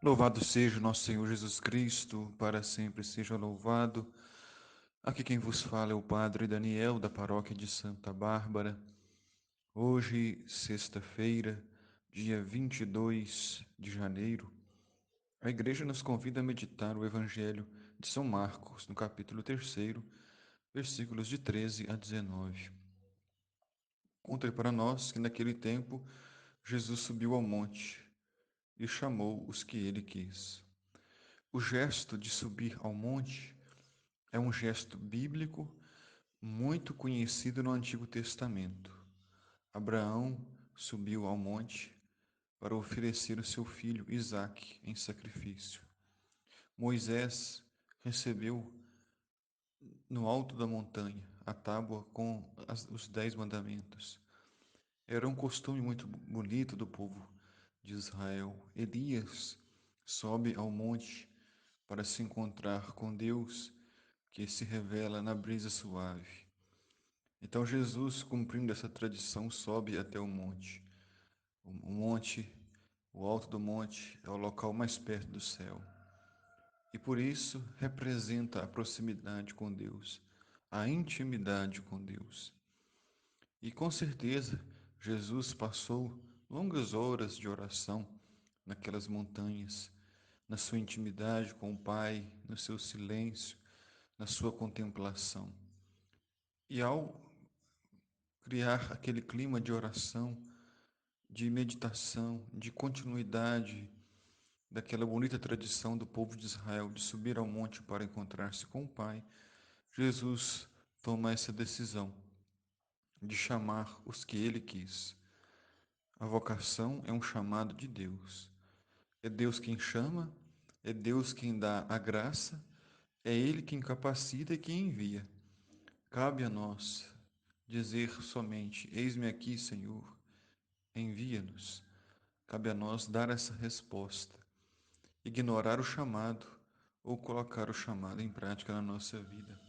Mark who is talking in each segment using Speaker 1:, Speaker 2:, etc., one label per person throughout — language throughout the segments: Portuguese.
Speaker 1: Louvado seja o nosso Senhor Jesus Cristo, para sempre seja louvado. Aqui quem vos fala é o Padre Daniel, da paróquia de Santa Bárbara. Hoje, sexta-feira, dia 22 de janeiro, a Igreja nos convida a meditar o Evangelho de São Marcos, no capítulo 3, versículos de 13 a 19. Conta para nós que naquele tempo Jesus subiu ao monte e chamou os que ele quis. O gesto de subir ao monte é um gesto bíblico muito conhecido no Antigo Testamento. Abraão subiu ao monte para oferecer o seu filho Isaque em sacrifício. Moisés recebeu no alto da montanha a tábua com os 10 mandamentos. Era um costume muito bonito do povo de Israel. Elias sobe ao monte para se encontrar com Deus, que se revela na brisa suave. Então Jesus, cumprindo essa tradição, sobe até o monte. O monte, o alto do monte, é o local mais perto do céu. E por isso representa a proximidade com Deus, a intimidade com Deus. E com certeza Jesus passou longas horas de oração naquelas montanhas, na sua intimidade com o Pai, no seu silêncio, na sua contemplação. E ao criar aquele clima de oração, de meditação, de continuidade daquela bonita tradição do povo de Israel de subir ao monte para encontrar-se com o Pai, Jesus toma essa decisão de chamar os que ele quis. A vocação é um chamado de Deus. É Deus quem chama, é Deus quem dá a graça, é Ele quem capacita e quem envia. Cabe a nós dizer somente: Eis-me aqui, Senhor, envia-nos. Cabe a nós dar essa resposta, ignorar o chamado ou colocar o chamado em prática na nossa vida.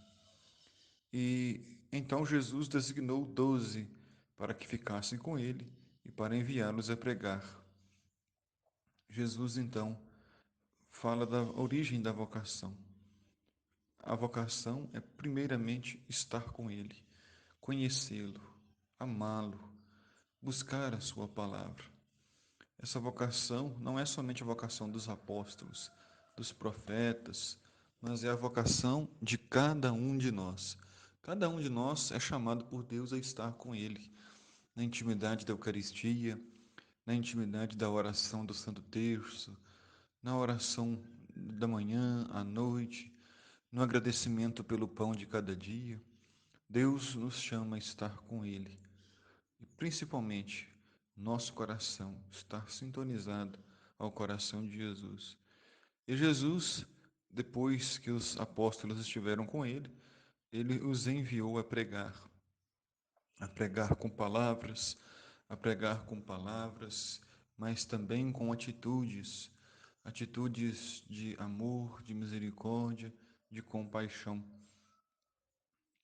Speaker 1: E então Jesus designou 12 para que ficassem com ele e para enviá-los a pregar. Jesus então fala da origem da vocação. A vocação é primeiramente estar com ele, conhecê-lo, amá-lo, buscar a sua palavra. Essa vocação não é somente a vocação dos apóstolos, dos profetas, mas é a vocação de cada um de nós. Cada um de nós é chamado por Deus a estar com Ele, na intimidade da Eucaristia, na intimidade da oração do Santo Terço, na oração da manhã, à noite, no agradecimento pelo pão de cada dia. Deus nos chama a estar com Ele e, principalmente, nosso coração estar sintonizado ao coração de Jesus. E Jesus, depois que os apóstolos estiveram com ele, ele os enviou a pregar com palavras, mas também com atitudes, atitudes de amor, de misericórdia, de compaixão.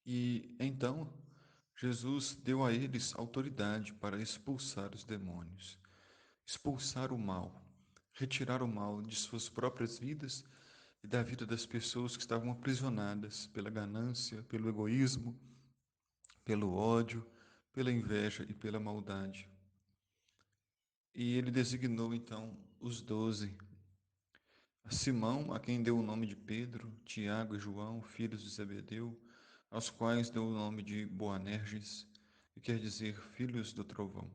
Speaker 1: E então Jesus deu a eles autoridade para expulsar os demônios, expulsar o mal, retirar o mal de suas próprias vidas e da vida das pessoas que estavam aprisionadas pela ganância, pelo egoísmo, pelo ódio, pela inveja e pela maldade. E ele designou então os 12, a Simão, a quem deu o nome de Pedro, Tiago e João, filhos de Zebedeu, aos quais deu o nome de Boanerges, que quer dizer filhos do trovão.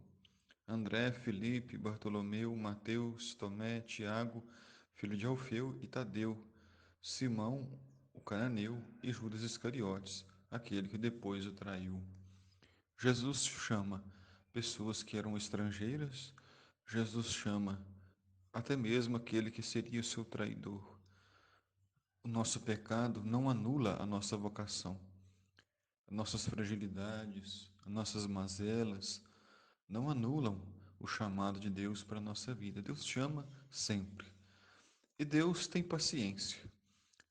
Speaker 1: André, Filipe, Bartolomeu, Mateus, Tomé, Tiago, filho de Alfeu, e Tadeu, Simão, o cananeu, e Judas Iscariotes, aquele que depois o traiu. Jesus chama pessoas que eram estrangeiras, Jesus chama até mesmo aquele que seria seu traidor. O nosso pecado não anula a nossa vocação. Nossas fragilidades, nossas mazelas não anulam o chamado de Deus para a nossa vida. Deus chama sempre. E Deus tem paciência.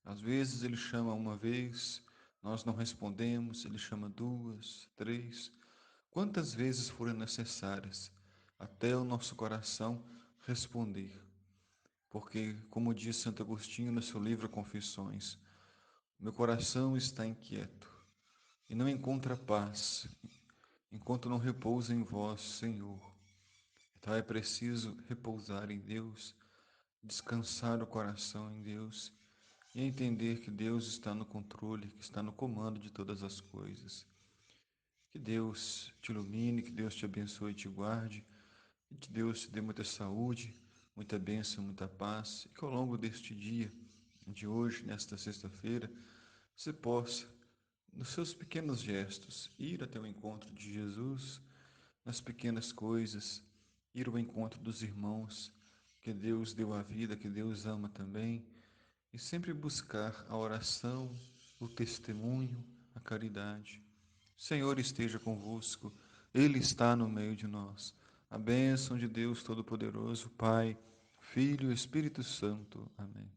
Speaker 1: Às vezes Ele chama uma vez, nós não respondemos, Ele chama duas, três, quantas vezes forem necessárias, até o nosso coração responder. porque, como diz Santo Agostinho no seu livro Confissões, meu coração está inquieto e não encontra paz, enquanto não repousa em vós, Senhor. Então é preciso repousar em Deus, descansar o coração em Deus e entender que Deus está no controle, que está no comando de todas as coisas. Que Deus te ilumine, que Deus te abençoe e te guarde, e que Deus te dê muita saúde, muita bênção, muita paz, e que ao longo deste dia, de hoje, nesta sexta-feira, você possa, nos seus pequenos gestos, ir até o encontro de Jesus, nas pequenas coisas, ir ao encontro dos irmãos que Deus deu a vida, que Deus ama também, e sempre buscar a oração, o testemunho, a caridade. O Senhor esteja convosco, Ele está no meio de nós. A bênção de Deus Todo-Poderoso, Pai, Filho e Espírito Santo. Amém.